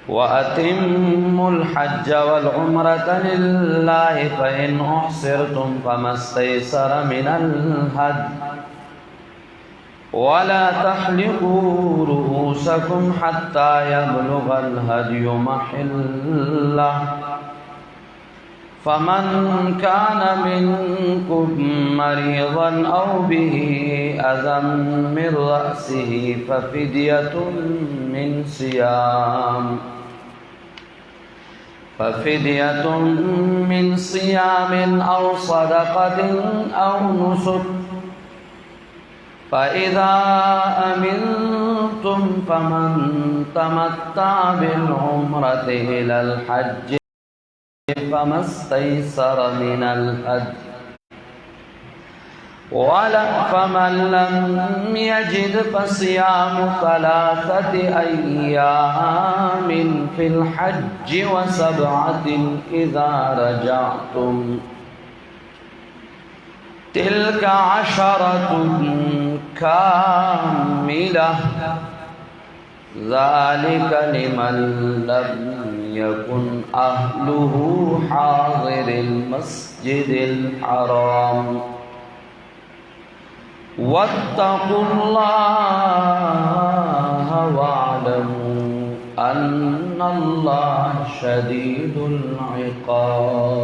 وأتموا الحج والعمرة لله فإن أحصرتم فما استيسر من الهدي ولا تحلقوا رؤوسكم حتى يبلغ الهدي محله فمن كان منكم مريضا أو به أذى من رأسه ففدية من صيام أو صدقة أو نسك فإذا أمنتم فمن تمتع بالعمرة إلى الحج فما استيسر من الهدي فمن لم يجد فصيام 3 أيام في الحج و7 إذا رجعتم تلك 10 كاملة ذلك لمن لم يكن أهله حاضر المسجد الحرام واتقوا الله واعلموا أن الله شديد العقاب.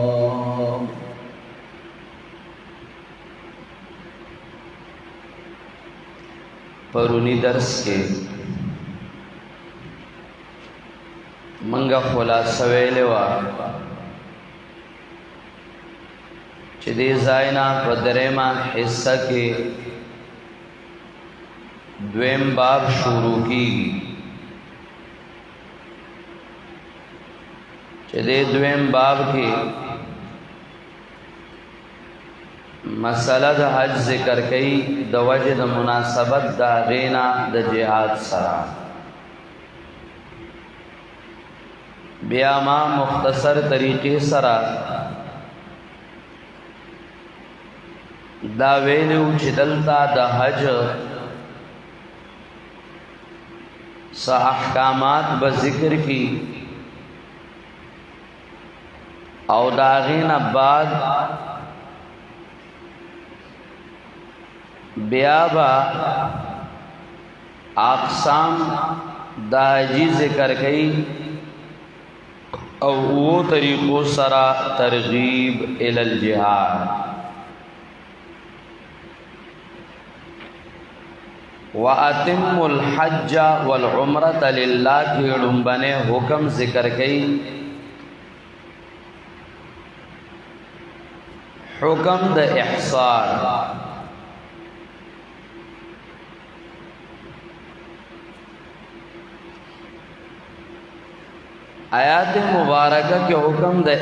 پرونی درس کے منگا خلاصه ویلې وه چې دې ځای نه په درېیمه حصه کې دویم باب شروع کیږي چې دې دویم باب کې مسله د حج ذکر کوي د وجه د مناسبت د غینا د جهاد سره. بیا ما مختصر طریقې سره دا ویلو چې دلته د حج څه احکامات به ذکر کی او دا غینا بعد بیا با اقسام دا حجی ذکر کئی او وہ طریقو سرا ترغیب الی الجہاد. وَأَتِمُّ الْحَجَّ وَالْعُمْرَةَ لِلَّهِ کی علمبنے حکم ذکر کئی حکم دا احصار. آیات مبارکہ کے حکم دا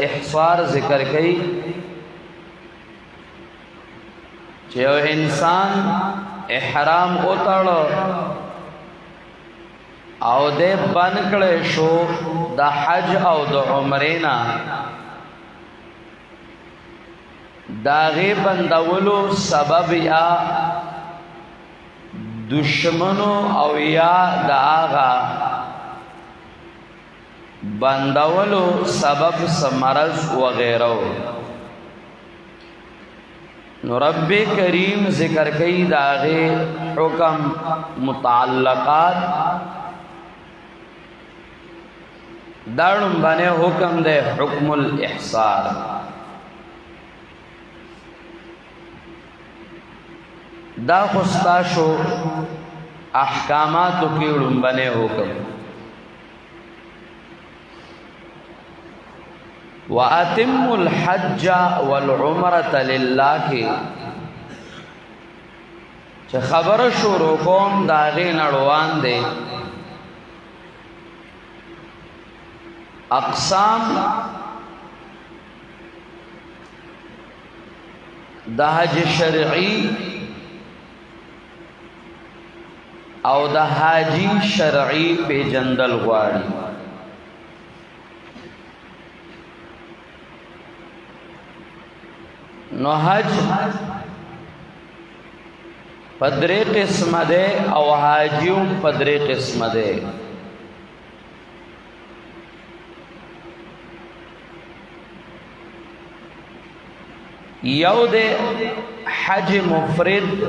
احصار ذکر کئی چیو انسان احرام اتڑو او دے بنکڑے شو دا حج او دا عمرینا دا غی بندولو سبب یا دشمنو او یا دا آغا بندولو سبب سمرض وغیرہ. نو رب کریم ذکر کئی داغے حکم متعلقات دارن بنے حکم دے حکم الاحصار. دا خستاشو احکاماتو کی بنے حکم. وَأَتِمُّ الْحَجَّ وَالْعُمْرَةَ لِلَّهِ کی چه خبر شروع کوم داغی نڑوان دے اقسام دا حج شرعی او دا حاجی شرعی پی جندل غواری. نو حج پدری قسم دے او حاجیوں پدری قسم دے. یو دے حج مفرد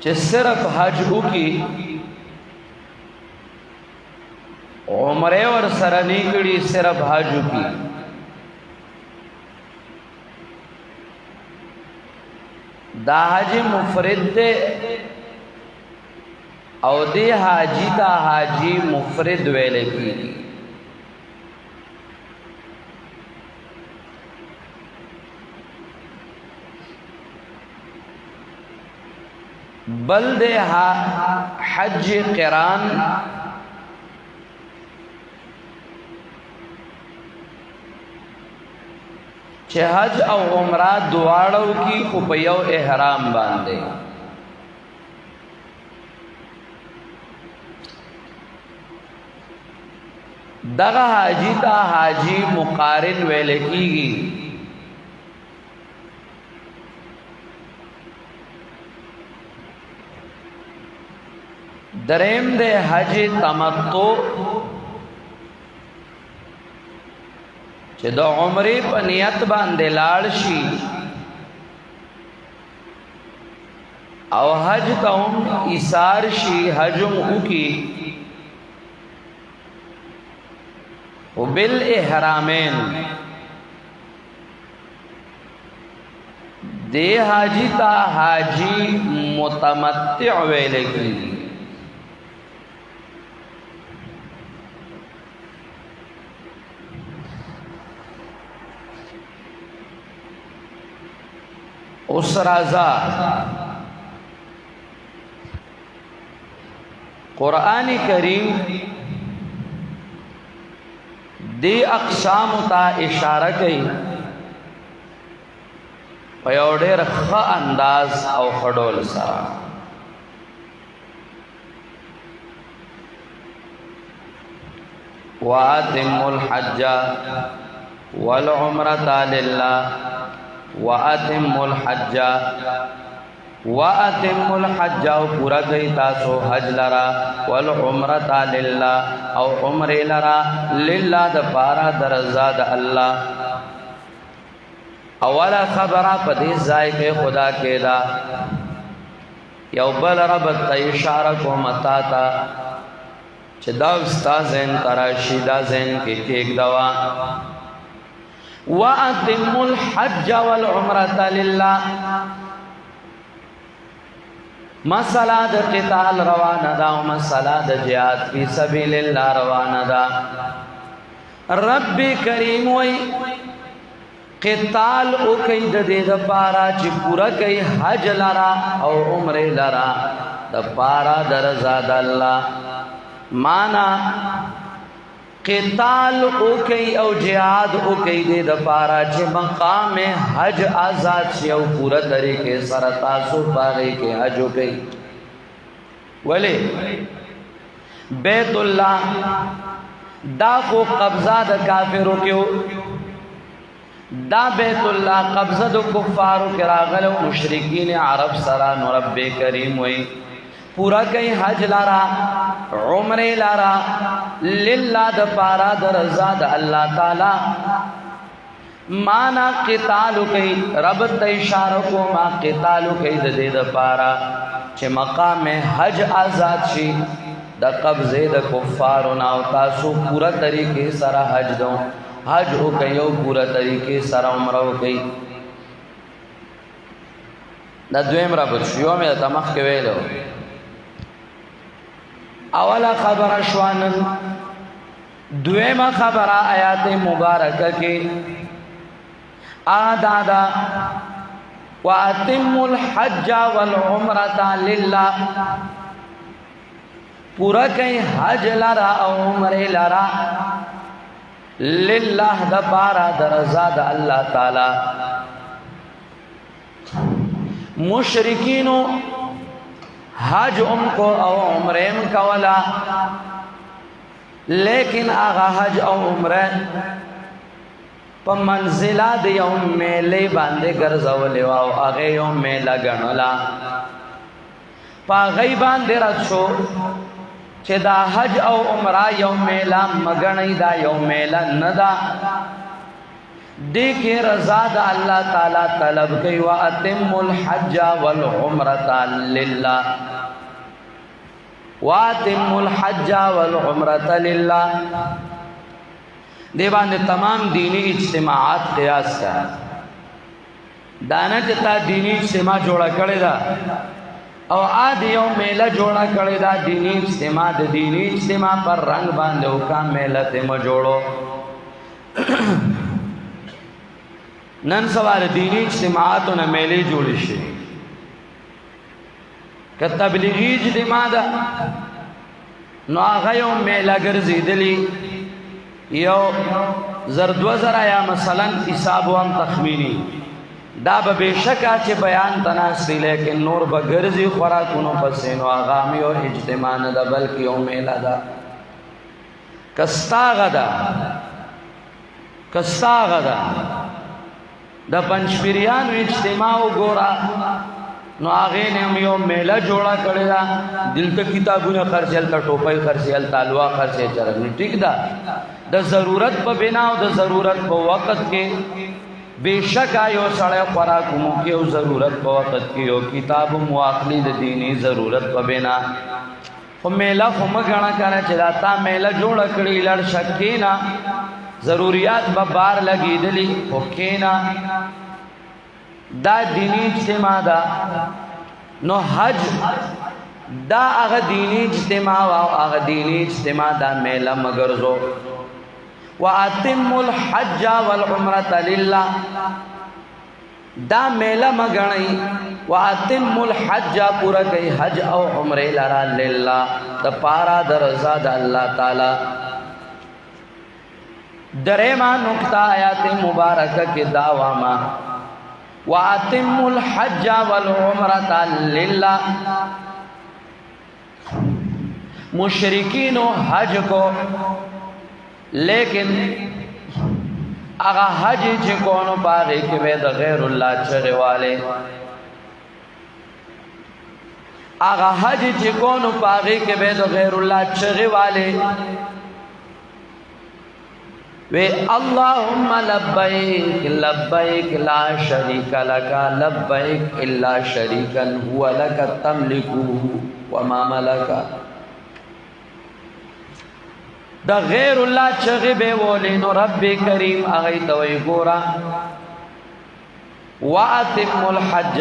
چې صرف حج وکي عمره ور سره نه کړي صرف حج وکي دا حج مفرد دے او دی حاجی تا حاجی مفرد ویلے کی بل دے حج قران چې حج او عمره دواړو کی خو په یو احرام باندې دغه حاجی تا حاجی مقارن ویل کیږي دریم دے حج تمتع چې د عمرې په نیت باندې لاړ شي او حج ته هم ایثار شي حج هم وکي وبالاحرامین دے حاجی تا حاجی متمتع ویل کیږي اس رازا قرآن کریم دی اقسام تا اشارہ کئی پیوڑے رخا انداز او خڑول سرا وَآتِمُّ الْحَجَّ وَالْعُمْرَةَ لِلَّهِ وَأَتِمُّ الْحَجَّ وَأَتِمُّ الْحَجَّ او پورا کئی تاسو حج لرا والعمرة للہ او عمر لرا للہ دا پارا درزا دا اللہ اولا خبرہ پدی ذائقے خدا کے دا یو بل ربط تا اشارہ کو متاتا چھ دا استازین تراشی دا زین کی ٹیک دوا وَأَتِمُّ الْحَجَّ وَالْعُمْرَةَ لِلَّهِ مسئلہ دا قتال روانا دا و مسئلہ دا جہاد فی سبیل اللہ روانا دا رب کریم وی قتال او کئی دا دے دا پارا چی پورا کئی حج لرا او عمر لرا دا پارا دا رضا دا اللہ مانا قتال او کئی او جہاد او کئی دے دا پارا چھ مقام حج آزاد چھ او پورا طریقے سرطاسو پاگئی کے حج او کئی ولی بیت اللہ دا خو قبضہ دا کافروں کیوں دا بیت اللہ قبضہ دا کفاروں کے راغل و مشرکین عرب سران و رب کریم ہوئی پورا کئی حج لارا عمر لارا للہ دا پارا دا رضا دا اللہ تعالی مانا قتالو کئی رب تا اشارہ کو ما قتالو کئی دا دے دا پارا چھ مقام حج آزاد شی دا قبضے دا کفارو ناو تاسو پورا طریقے سارا حج دو حج ہو کئی او پورا طریقے سارا عمرہ ہو کئی دا دویم رب شیو میں دا تمخ کے ویلو اولا خبر شوانن دویمہ خبر آیات مبارکہ کے آدادا وَأَتِمُّ الْحَجَّ وَالْعُمْرَةَ لِلَّهِ پورا کئی حج لرا او عمر لرا للہ دا پارا دا رضا دا اللہ تعالی مشرکینو حج ام کو او عمرین کولا لیکن آغا حج او عمرین پا منزلہ دی یوم میلے باندے گرزولی واو آغی یوم میلہ گنولا پا غی باندے رچو چې دا حج او عمره یو میله مګنئ دا یو میله نه ده دې کې رضا د الله تعالی طلب کوي واتم الحج والعمرة لله واتم الحج والعمرة لله دې باندې تمام دینی اجتماعات قیاس کا دانه چې تا دینی اجتماع جوړه کړی دا او عاد یو میله جوړه کړی دا دینی اجتماع د دینی اجتماع پر رنگ باندې وکا میله ته مو جوړو نن سوال دینی اجتماعاتونه میلې جوړې شي که تبلیغی اجتماع ده نو هغه یو میله ګرځېدلې یو زر 2000 یا مثلا حساب هم تخمینی دا به بشکا چې بیان تناسي لیکن نور به ګرځي خوراکونو پسې نو هغه یو اجتماع نه ده بلکې یو میله ده کستا غدا د پنځپیریانو اجتماع وګورا نو هغه نه یو میله جوړه کړی دا دلته کتابونه خرڅل تا ټوپۍ خرڅل تالوا خرڅل چرنی ټیک دا د ضرورت په بنا او د ضرورت په وخت کې بیشک آیو سړی خوراک مو کې او ضرورت په وخت کې یو کتاب مواخلی د دینی ضرورت په بنا خو میله خو مګڼه کنه چې دا تا میله جوړه کړی لړ شکینا ضروریات به بار لګېدلی خو کینا دا دینی اجتماع دا نو حج دا هغه دینی اجتماع او هغه دینی اجتماع دا میله مګرځو واتم الحج والعمرة لله دا میله مګنئ واتم الحج پورا کوي حج او عمره لرا لله د پارا د رضا د الله تعالی درېما نقطه آیات مبارکه کې داواما واتم الحج والعمرة لله مشرکین حج کو لیکن اغا حج چې کونو باغی کې به د غیر الله چغه والے اغا حج چې کونو باغی کې به د غیر الله چغه والے وی اللهم لبیک لبیک لا شریک لک لبیک الا شریکا هو لک تملکه وما ملک دا غیر الله چغه به ولینو رب کریم اغه توي ګورا واتم الحج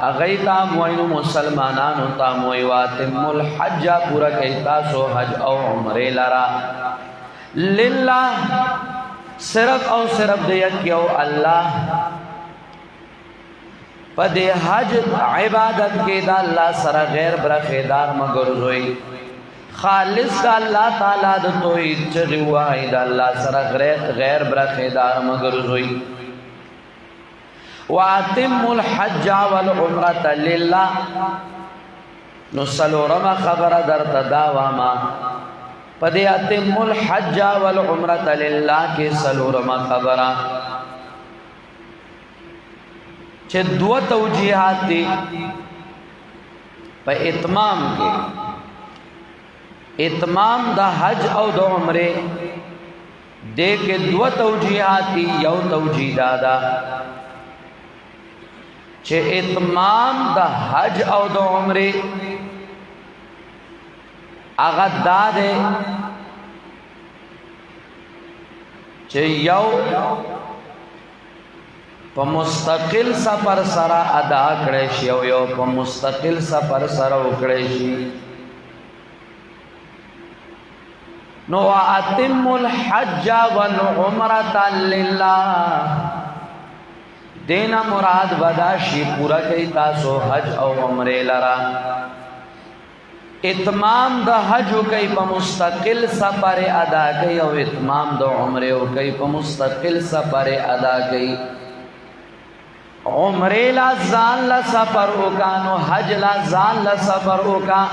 اغه تا موینو مسلمانانو تا موي واتم الحج پورا کوي تاسو حج او عمره لرا لله صرف او صرف د یو الله پدې حج عبادت کې دا الله سره غیر برخیدار مګرځوي خالص دا اللہ تعالی دا توحید چغی وائی دا اللہ سره غیر برخیدار مگرزوئی واتم الحج والعمرة للہ نسلو رما خبر در تداواما پدی اتم الحج والعمرة للہ کے سلو رما خبر چھ دو توجیحات دی پہ اتمام کے اتمام دا حج او دا عمره دے کے دو توجیحاتی یو توجیح دادا چھے اتمام دا حج او دا عمره اغد دادے چھے یو پا مستقل سفر سرا ادا کڑیشی یو پا مستقل سفر سرا اکڑیشی نو اتم الحج والعمرة لله دینا مراد بداشی پورا کئی تاسو حج او عمره لرا اتمام دا حج کئی پا مستقل سفر ادا کئی او اتمام دا عمره کئی پا مستقل سفر ادا کئی عمره لا زان لا سفر اوکا نو حج لا زان لا سفر اوکا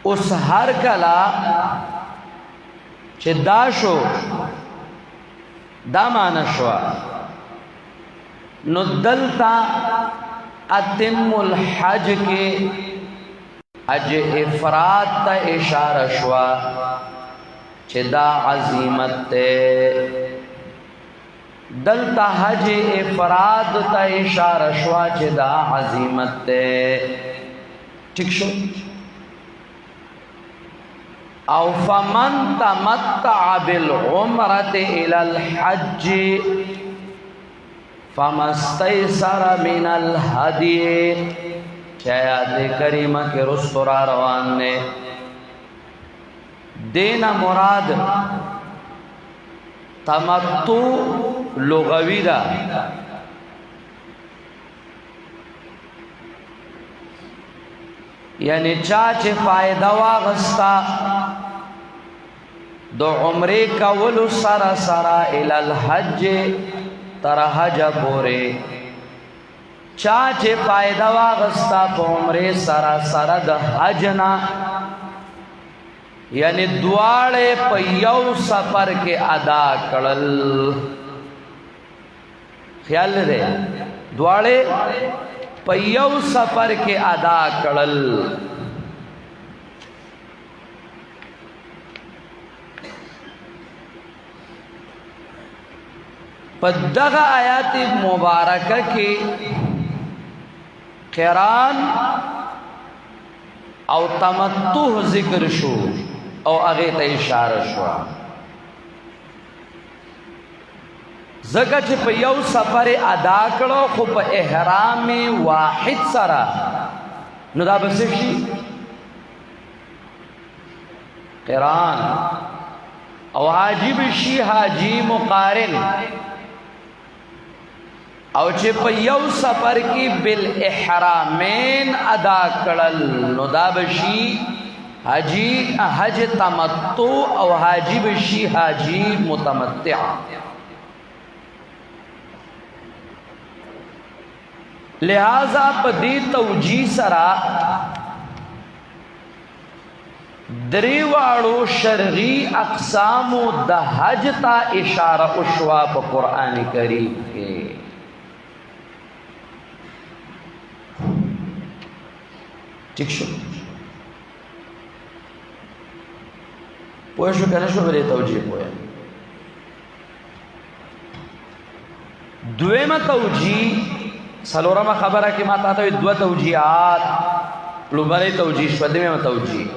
اس ہر کلا چه دا شو دا مانا شوا نو دلتا अतिम الحج के حج افراد تا اشاره شوا چې دا عظیمت ته دلتا حج افراد تا اشاره شوا چې دا عظیمت ته ٹھیک شو او فمن تمتع بالعمرة الى الحج فما استيسر من الهدي آیات کریمہ کے رستورا روان نے دینا مراد تمتع لغوی دا یعنی چاچے فائدہ واغستا دو عمرے کولو سرا سرا الى الحج تر حج پورے چاچے فائدہ واغستا پا عمرے سرا سرا دا حجنا یعنی دوارے پا یو سفر کے ادا کرل خیال دے دوارے پا یو سفر کے ادا کرل پا دغا آیات مبارکہ کی قران او تمتع ذکر شو او هغه ته اشاره شو زکه چې په یو سفر ادا کړو خو په احرام واحد سره نو دا بس شي قران او حاجی شي حاجی مقارن او چې په یو سفر کې بالاحرامین ادا کړل نو دا بشي حاجی حج تمتع او حاجی بشي حاجی متمتع لہذا په دې توجیه سره دریواړو شرعي اقسام د حج ته اشاره وشوا په قران کریم کې ٹھیک شو پوه شو کنه شو بری توجیه پوه دویمه توجیه سلورمه خبره کې ما ته دوه توجیهات لومړی توجیه شو دویمه توجیه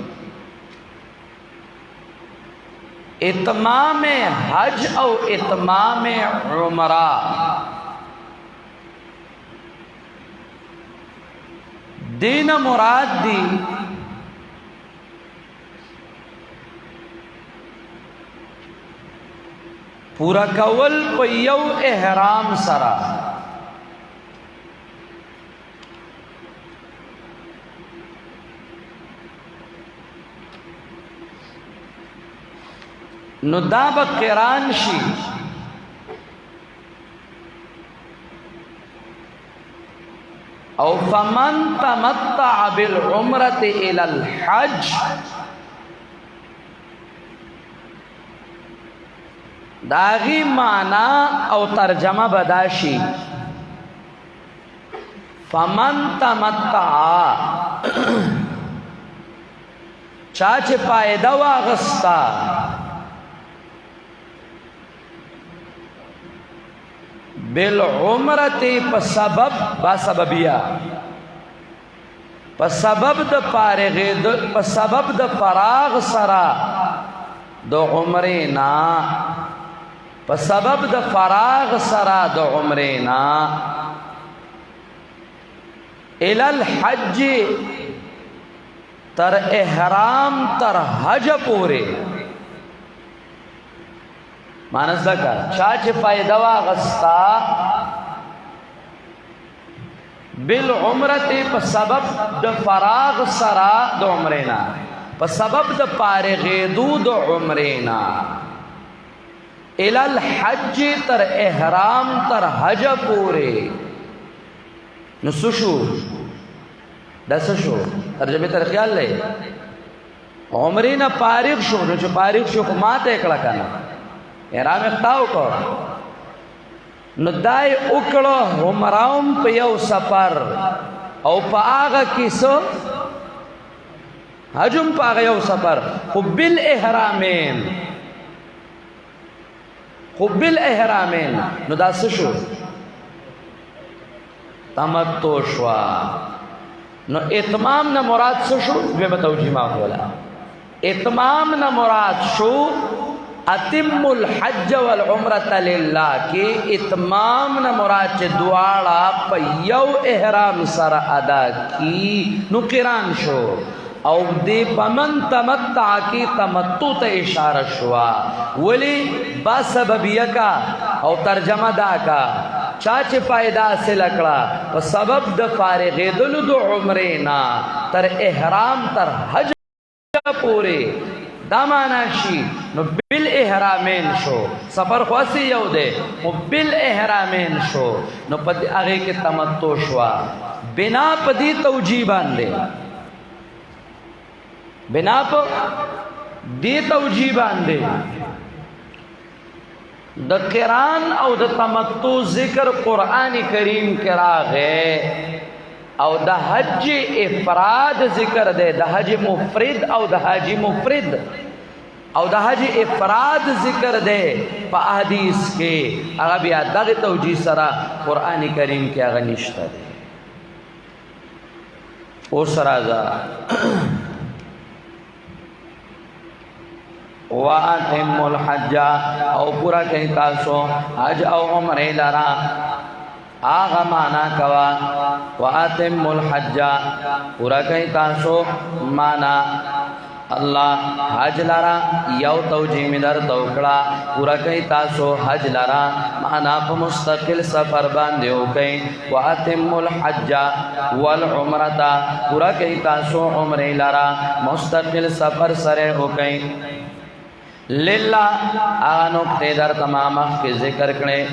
اتمام حج او اتمام عمره دین مراد دی پورا کول په یو احرام سره نو دا به قران شي او فمن تمتع بالعمرة الى الحج داغی معنی او ترجمه بداشی فمن تمتع چاچ پایدہ واغستا بالعمرت پا سبب با سببیہ پا سبب دا پارغی پا سبب دا فراغ سرا دا عمرینا پا سبب دا فراغ سرا دا عمرینا الى الحج تر احرام تر حج پورے مانس دکا چاچ فائدہ واغستا بالعمرت پا سبب د فراغ سرا د عمرینا پا سبب د پارغیدو د عمرینا الى الحج تر احرام تر حج پورے نسوشو دسشو ترجمه تر خیال لے عمرینا پارغ شو نو چو پارغ شو خو ماته اکڑا کنا احرام اختاو کو نو دای وکړو عمراوم په یو سفر او په هغه کې څه حجم په هغه یو سفر خو بالاحرامین نو دا څه شو تمتع شوا نو اتمام نه مراد څه شو به توجیه ما کولا اتمام نه مراد شو اتم الحج والعمرة لله کې اتمام نه مراد چې دواړه په یو احرام سره ادا کی نو قران شو او دې پمن تمتع کی تمتع ته اشاره شوا ولی با سببیه کا او ترجمه دا کا چا چې فائدہ حاصل کړه په سبب د فارغېدلو د عمرې نه تر احرام تر حج پورې دا معنا شي نو بالاحرامین شو سفر خاصی یو دی او بالاحرامین شو نو په هغه کې تمتع شوا بنا په دې توجیه باندې بنا په دې توجیه باندې د قران او د تمتع ذکر قران کریم کې راغی او د حج افراد ذکر دی د حج مفرد او د حاجی مفرد او د حج افراد ذکر دی په احادیث کې هغه بیا دغه توجیه سره قران کریم کې هغه نشته دی اوس راځه واتم الحج او پورا کئی تاسو حج او عمرے لرا آغا مانا کوا واتم الحج پورا کئی تاسو مانا اللہ حج لرا یو توجیه می در توکڑا پورا کئی تاسو حج لرا مانا پا مستقل سفر باندیو کئی واتم الحج والعمرتا پورا کئی تاسو عمرے لرا مستقل سفر سرے ہو کئی للہ آغا نکتے در تمام کی ذکر کرنے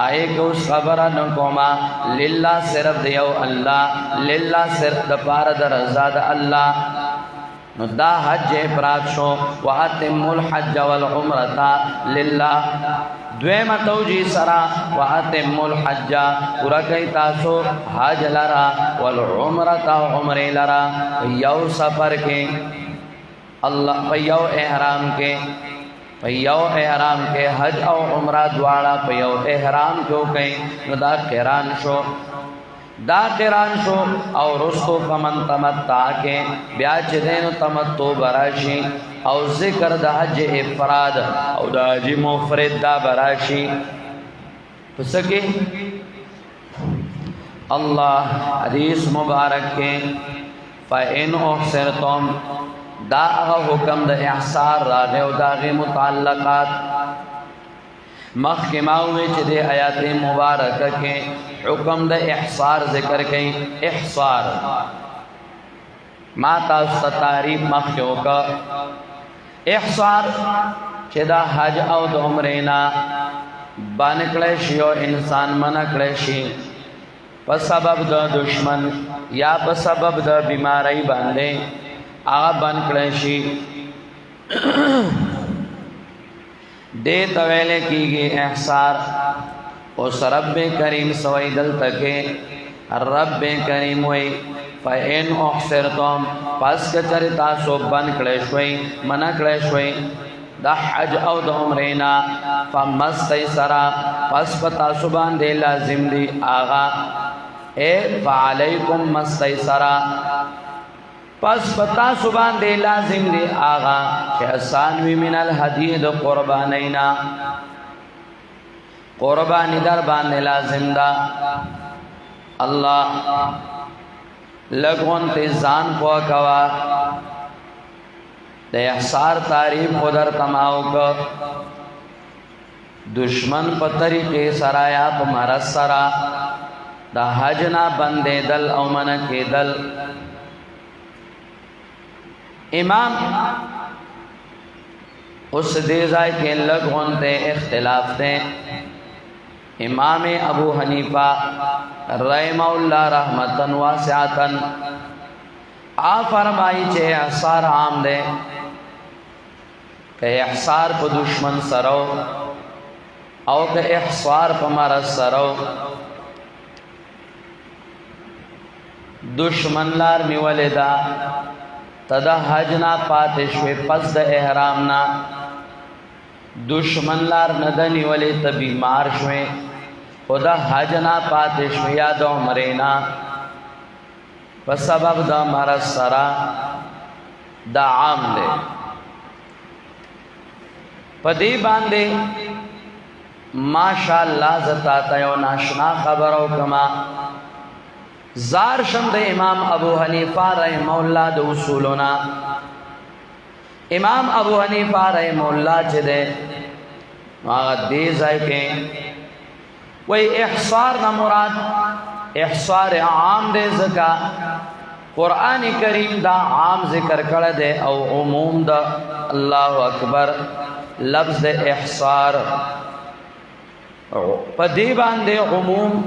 آئے کہ اس خبران کوما للہ صرف دیو اللہ للہ صرف دپار در ازاد اللہ نو دا حج افراد شو واتم الحج والعمرتا للہ دویم توجیه سرا واتم الحج پورا کئی تاسو حج لرا والعمرتا عمر لرا یو سفر کے اللہ پیو احرام کے حج او عمرہ دواړه پیو احرام کیو کئی نو دا قران شو او رستو فمن تمتع کے بیا چې دینو تمتع براشی او ذکر د حج افراد او د حج مفرد دا براشی پس کے اللہ حدیث مبارک کے فَإِنْ أُحْصِرْتُمْ دا حکم د احصار راغه او داغه متعلقات مخکماوی چې د آیات مبارکه کې حکم د احصار ذکر کړي احصار ما تاسو تعریف مخکو کا احصار چې دا حج او د عمرې نه باندې کړي شی او انسان منع کړي شي په سبب د دشمن یا په سبب د بیماری باندې آغا بن کڑیشی دے تویلے کی گئی احصار اس رب کریم سوئی دل تکے رب کریم ہوئی فَإِنْ أُحْصِرْتُمْ پس کچر تاسو بن کڑیشوئی منع کڑیشوئی دا حج او دا عمرینا فَمَسْتَيْسَرَا پس پتاسو باندے لازم دی آغا اے فَعَلَيْكُمْ مَسْتَيْسَرَا پس پتا سبان دے لازم دے آغا کہ حسانوی من الحدید قربانینا قربانی در باندے لازم دا اللہ لگون تیزان پوا کوا دے احسار تعریف خودر تماؤ کا دشمن پا طریقے سرایا پا مرس سرا دا حجنا بندے دل او منکے دل امام اس دیزائی کے لگون تے اختلاف تے امام ابو حنیفہ رحمہ اللہ رحمتن واسعتن آ فرمائی چھے احصار عام دے کہ احصار پا دشمن سرو او که احصار په مرض سره دشمن لار نیولې ده ته د حج نه پاتې شوې پس د احرام نه دشمن لار نه ده نیولې ته بیمار شوې خو د حج نه پاتې شوې یا د عمرې نه په سبب د مرض سره دا عام دی په دې باندې ماشاءالله زتا ته یو ناشنا خبر او کما زار شم د امام ابو حنیفه رحم الله د اصولنا امام ابو حنیفه رحم الله چې ده هغه دې ځای کې وای احصار نه مراد احصار عام دې زکا قران کریم دا عام ذکر کړه دے او عموم دا الله اکبر لفظ دے احصار پدی باندې عموم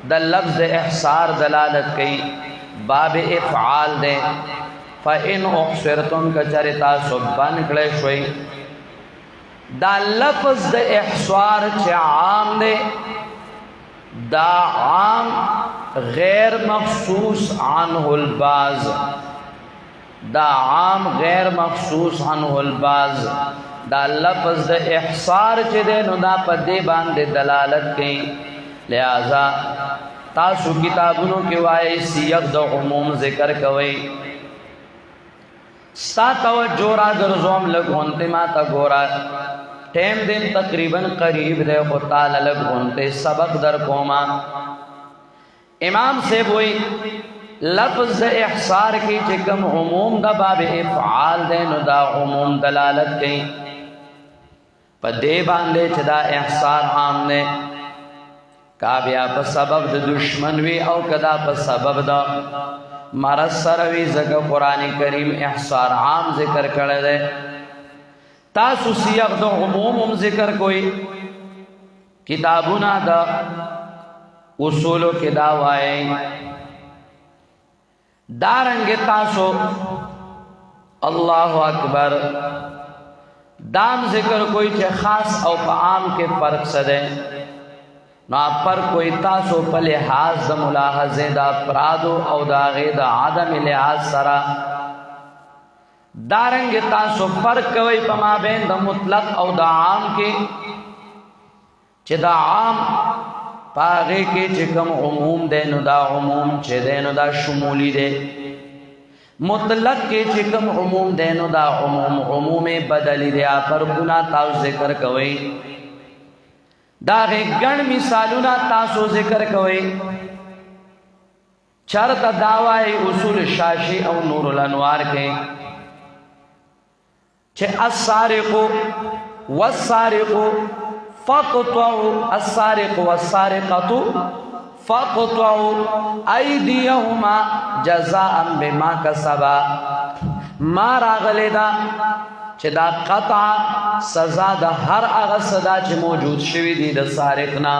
دا لفظ دے احصار دلالت کئی باب افعال دے فإن احصرتم کچرتا سبان کړه شوي دا لفظ دے احصار چې عام دے دا عام غیر مخصوص عنه البعض دا عام غیر مخصوص عنه البعض دا لفظ د احصار چې ده نو دا په دې باندې دلالت کوي لہذا تاسو کتابونو کې وایي سیاق د عموم ذکر کوي ستا توجه را ګرځوم لګونته ما تا ګورا ټیم دین تقریبا قریب ده خو تعالی لګونته سبق در کوما امام سے وہی لفظ احصار کی چکم عموم دا باب افعال دے نو دا عموم دلالت کئی پا دے باندے چدا احصار عام نے کابیا پا سبب دا دشمن وی او کدا پا سبب دا مرض سروی زکا قرآن کریم احصار عام ذکر کردے دے تاسو سیاق دا عموم ذکر کوئی کتابونا دا اصولو کے دعوائیں دارنگ تاسو اللہ اکبر دام ذکر کوئی چھے خاص او پا عام کے فرق سدے نا پر کوئی تاسو پا لحاظ دا ملاحظے دا پرادو او دا غید عدم لحاظ سرا دارنگ تاسو فرق کوئی پا ما بین دا مطلق او دا عام کے چھے دا عام پاغے کے چکم عموم دے نو دا عموم چے دے نو دا شمولی دے مطلق کے چکم عموم دے نو دا عموم بدلی دے پر گنا تاو ذکر کوئی دا غی گن مثالونا تاسو ذکر کوئی چرت دعوائی اصول شاشی او نور الانوار کے چھے السارقو والسارقو فَقْطَعُوا السَّارِقُ وَالسَّارِقَةُ فَقْطَعُوا أَيْدِيَهُمَا جَزَاءً بِمَا كَسَبَا ما راغلی دا چه دا قطع سزا دا ہر آغا صدا چه موجود شوی دی دا سارقنا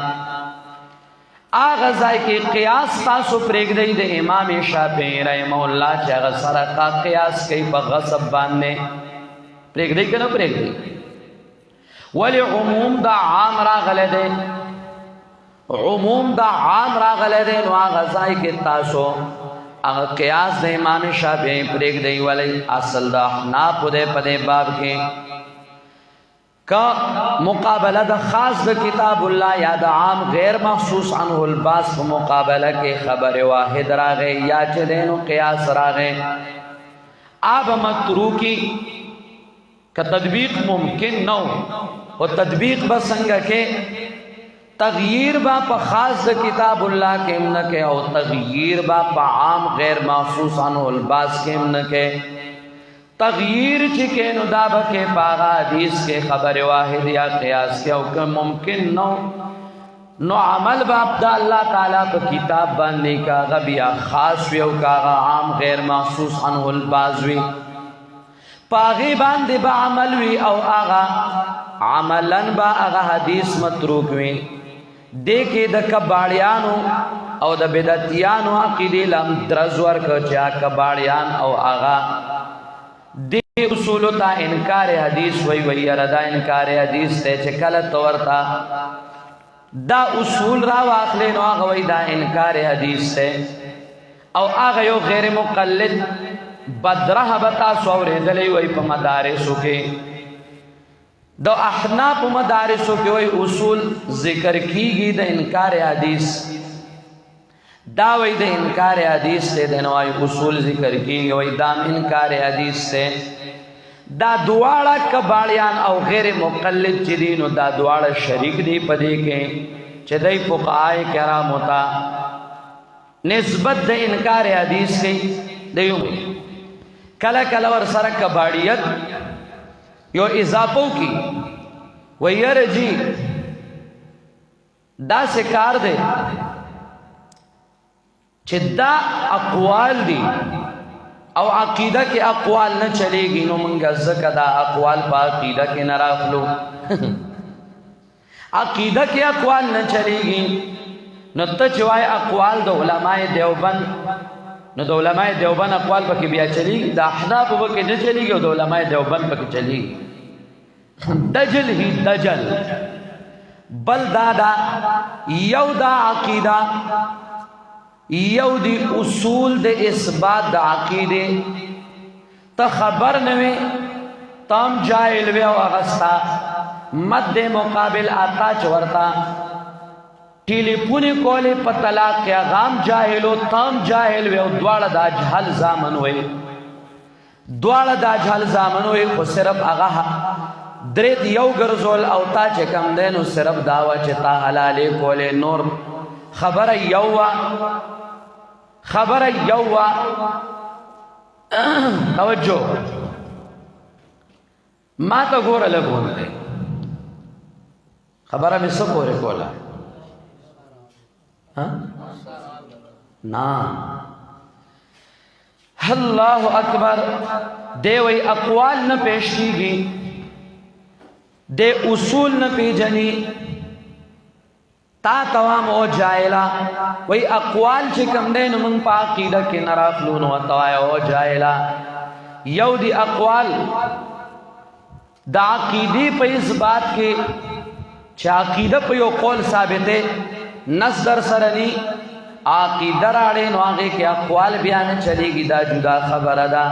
آغا زائی کی قیاس تاسو پریگ دی دا امام شافعی رحمہ اللہ چه آغا سرقا قیاس کئی پا غصب باننے پریگ دی کنا پریگ دی ولی عموم دا عام راغلے دے عموم دا عام راغلے دے نو آغا زائی کے تاسو آغا قیاس دے امام شافعی پریگ دے ولی اصل دا ناپ دے پدے باب کے کا مقابلہ دا خاص دا کتاب اللہ یا دا عام غیر مخصوص عنہ الباس پا مقابلہ کے خبر واحد راغے یا چلینو قیاس راغے آب متروکی کا تطبیق ممکن نو و تطبیق بسنگا کے تغییر با پا خاص دا کتاب اللہ کے امنکے او تغییر با پا عام غیر محسوس عنہ الباس کے امنکے تغییر چکے نو دابا کے پاغا حدیث کے خبر واحد یا قیاس کے او کہ ممکن نو عمل با دا اللہ تعالیٰ پا کتاب باننے کا غبیا خاص وی او کاغا عام غیر محسوس عنہ الباس وی پاغی باندے با عمل وی او آغا عملن با آغا حدیث متروک وی دیکھے دا کباڑیانو او دا بدتیانو عقیدی لم درزور کچا کباڑیان او آغا اصول تا انکار حدیث وی ردا انکار حدیث تے چکل تورتا دا اصول را واخلے نو آغا وی دا انکار حدیث تے او آغا یو غیر مقلد بدرہ بتا سوری دلی وی پا مدارسو کے دا احناف مدارسو کے وی اصول ذکر کی گی دا انکار حدیث دا وی دا انکار حدیث تے دنوائی اصول ذکر کی گی وی دام انکار حدیث تے دا دوارا کباڑیان او غیر مقلد چدینو دا دوارا شریک دی پدے کے چدائی فقہائے کرام ہوتا نسبت دا انکار حدیث کی دیو کلا کلا ور سر کباڑیت یو اضافو کی ویر جی دا سکار دے چھ دا اقوال دی او عقیدہ کے اقوال نہ چلے گی نو منگا زکا دا اقوال پا عقیدہ کے نرافلو عقیدہ کے اقوال نہ چلے گی نو تچوائے اقوال دا علماء دیوبند نو دا علماء دیوبند اقوال پا کی بیا چلے گی دا احناف پا کی نہ چلے گی دا علماء دیوبند پا کی چلے گی دجل ہی دجل بل دادا یو دا عقیدہ یو دی اصول دے اثبات دا عقیدے تا خبر نوے تام جائل وے و اغسطا مد مقابل آتا چورتا ٹیلی پونی کولے پا طلاق کیا غام جاہلو تام جاہل وے و دوار دا جھل زامن ہوئے دوار دا جھل زامن ہوئے خو صرف اغا دریت یو گرزول او تا چکم دینو صرف داوا چتا حلالے کولے نور خبر یووا خبر یووا توجہ ما تا گورا لگون دے خبر میں سب پورے کولا نا اللہ اکبر دے وی اقوال نہ پیش کی گی دے اصول نہ پی جنی تا توام او جائلہ وی اقوال چکم دے نمن پا عقیدہ کے نرافلون و توایا او جائلہ یو دی اقوال دا عقیدی پہ اس بات کے چا عقیدہ پہ یو قول ثابتے نصدر سرنی عقیدہ راڑے نو آگے کے اقوال بیان چلے گی دا جدا خبر دا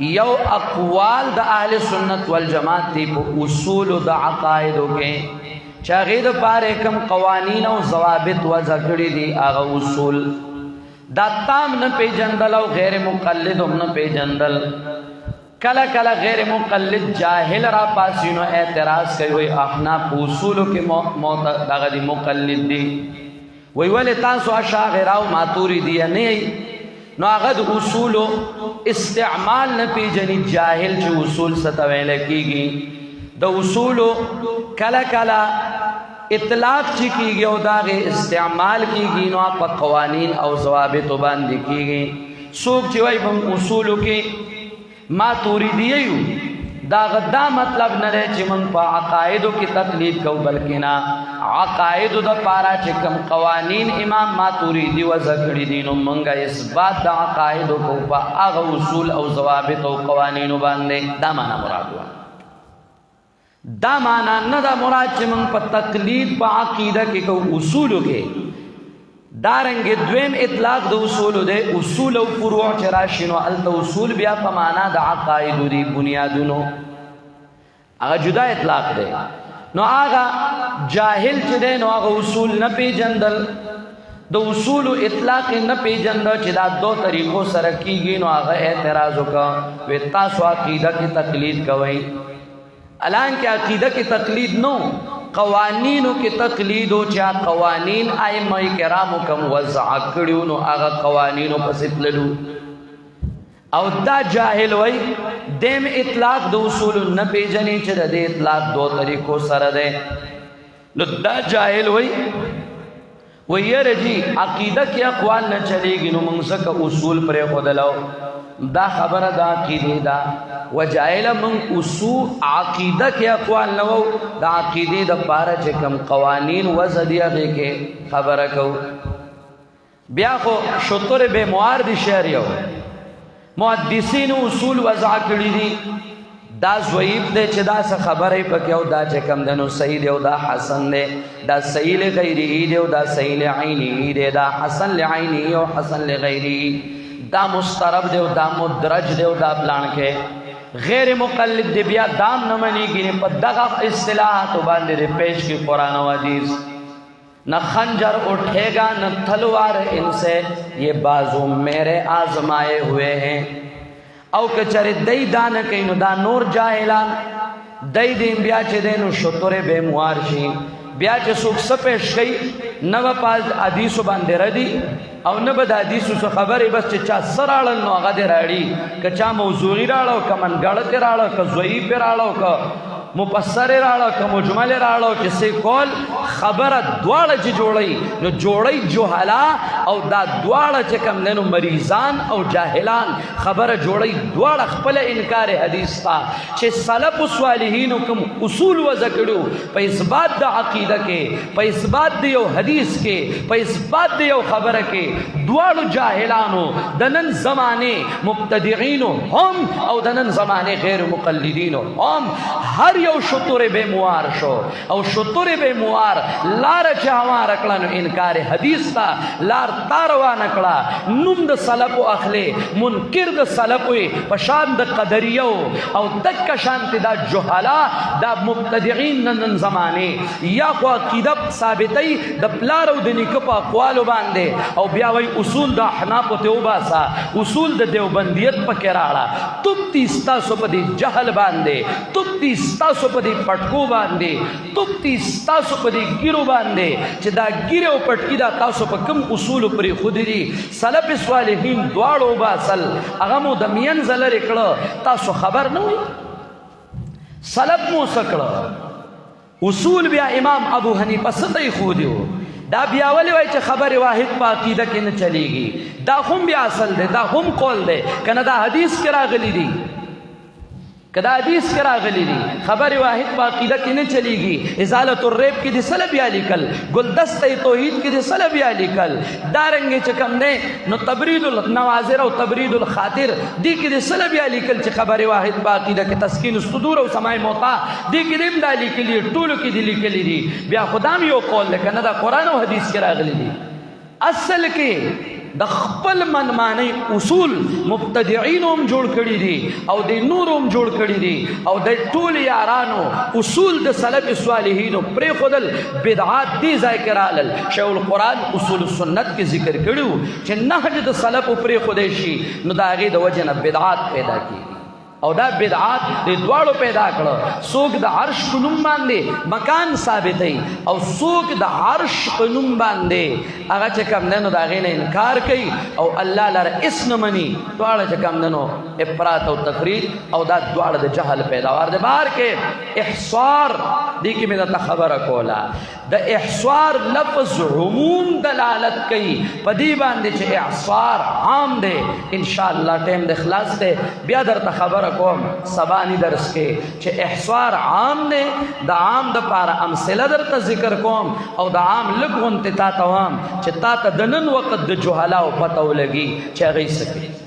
یو اقوال دا اہل سنت والجماعت تی پہ اصول دا عقائدوں کے چاگید پارے کم قوانین و ضوابط و ذکری دی آغا اصول دا تام نہ پی جندل و غیر مقلد ہم نہ پی جندل کلا کلا غیر مقلد جاہل را پاسینو اعتراض کئی ہوئی احناف اصولو کے داغا دی مقلد دی وی ولی تانسو اشاغراو ماتوری دیا نہیں نو آغا دی اصولو استعمال نہ پی جنی جاہل چی اصول ستویلے کی گی دا اصولو کلا کلا اطلاق چی کی گئی او داغے استعمال کی گئی نو آپ قوانین او ضوابط باندی کی گئی سوک چیوائی بم اصولو کی ما توری دیئیو داغ دا مطلب نہ رہے چی من پا عقائدو کی تقلید کو بلکہ نا عقائدو دا پارا چکم قوانین امام ما توری دی و ذکری دینو منگا اس بات دا عقائدو کو پا آغا اصول او ضوابط او قوانینو باندے دا مانا مراد ہوا دا مانا نہ دا مراد چی من پا تقلید پا عقیدہ کی کو اصولو کے دارنگ دویم اطلاق دا اصولو دے اصول و فروع چراشنو التا اصول بیا پا مانا دا عقائدو دی بنیادونو آگا جدا اطلاق دے نو آگا جاہل چی دے نو آگا اصول نہ پی جندل دا اصول و اطلاق نہ پی جندل چی دا دو طریقوں سرکی گی نو آگا اعتراضو کا ویتاسو عقیدہ کی تقلید کوئی الان کے عقیدہ کی تقلید نو قوانینوں کی تقلید ہو چاہ قوانین ائمہ کرامو کم وضع کریو نو آغا قوانینوں پسیت للو او دا جاہل وی دیم اطلاق دو اصول نہ پیجنی چاہ دے اطلاق دو طریقوں سر دے لو دا جاہل وی یہ رجی عقیدہ کی اقوال نہ چلے گی نو منسک اصول پر خود لو دا خبر دا عقیدی دا وجائل من اصول عقیدہ کے اقوال نو دا عقیدی دا پارا چکم قوانین وزدیہ دے کے خبر کو بیا خو شطر بے موار دی شہریو محدثین اصول وضع کړی دي دا ضعیف دی چې دا څه خبره پکې او دا چې کم دنو صحیح دی او دا حسن دی دا صحیح لغیره دی او دا صحیح لعینه دی دا حسن لعینه او حسن لغیره دا مسترب دی او دا مدرج دی او دا پلان کې غیر مقلد دی بیا دام نه منیږي په دغه اصطلاحات باندې پیش کی قرآن و حدیث نہ خنجر اٹھے گا نہ تلوار ان سے یہ بازو میرے آزمائے ہوئے ہیں او کچر دی دان کینو دا نور جاہلان دی دین بیا چه دینو شطور بے موارشی بیا چه سوک سپیش گئی نو پاس حدیثو باندے ردی او نبا دا حدیثو سو خبری بس چه چا سرالن نو آغا دے راڑی که چا موضوعی راڑو که منگڑت راڑو که ضعیف راڑو که مپسر راڑو که مجمل راڑو کسی کول خبر دوار چی جوڑی نو جوڑی جوحلا او دا دوار چکم لینو مریضان او جاہلان خبر جوڑی دوار اخپل انکار حدیث تا چه سلف صالحینو کم اصول وذکرو پا اثبات دا عقیدہ کے پا اثبات دیو حدیث کے پا اثبات دیو خبر کے دوار جاہلانو دنن زمانے مبتدعینو ہم او دنن زمانے غیر مقلدینو ہم ہر یو شطور بے موار شو او شطور بے موار لار چاہوان رکڑا نو انکار حدیث تا لار تاروان اکڑا نم دا سلپو اخلے منکر دا سلپوی پشان دا قدریو او دکا شانتی دا جوحلا دا مبتدعین نن زمانے یا خوا عقیدہ ثابتی دا پلارو دنی کپا اقوالو باندے او بیاوی اصول دا حناپو تیوباسا اصول دا دیوبندیت پا کراڑا تب تیستا پا دی جہل باندے تب تیستا پا دی پٹکو باندے تب تیستا پا دی گیرو باندے چه دا گیرے و پٹکی دا تاسو پا کم اصول پری خود دی سلف صالحین دوارو باسل اغمو دمین زلر اکڑا تاسو خبر نوی سلف مو سکڑا اصول بیا امام ابو حنیفہ صدی خودیو دا بیا ولی وای چې خبر واحد پا عقیدہ کې نه چلیږي دا هم بیا اصل دی دا هم قول دی کنه دا حدیث کې راغلی دی کدا حدیث کرا غلی دی خبر واحد پا عقیدہ کی نہیں چلی گی ازالت الریب کی دی سلب یا لکل گلدست توحید کی دی سلب یا لکل دارنگی چکم نے نو تبرید النوازر و تبرید الخاطر دی کی دی سلب یا لکل چی خبر واحد پا عقیدہ کی تسکین الصدور و سماع موتا دی کی دیم دا لکلی طولو کی دی لکلی دی بیا خدام یو قول لکن دا قرآن و حدیث کرا غلی دی اصل کے د خپل منمانی اصول مبتدعین هم جوړ کړي دي او د نور هم جوړ کړي دي او د ټول یارانو اصول د سلف صالحین پر خودل بدعات دي ذکر علل شیخ القرآن اصول السنت کې ذکر کړو چې نهج د سلف پر خودي شي نو دا غي د وجه نه بدعات پیدا کیږي او دا بدعات د دوالو پیدا کړو سوک د عرش په نوم باندې مکان ثابتای او سوک د عرش په نوم باندې هغه چې کم نه دا غینه انکار کوي او الله لره اسم منی دواړه چې کم نه افراط او تفرید او دا دواړه د جهل پیداوار د بار کې احصار دې کې مې د خبره کولا د احصار لفظ عموم دلالت کوي په دې باندې چې احصار عام دی ان شاء الله ټیم د اخلاص ته بیا درته خبره کوم سبانی درس کې چې احصار عام نه د عام د پاره امثله درته ذکر کوم او د عام لګون ته تا توام چې تا ته د نن وخت د جهالا او پته ولګي چې هغه سکه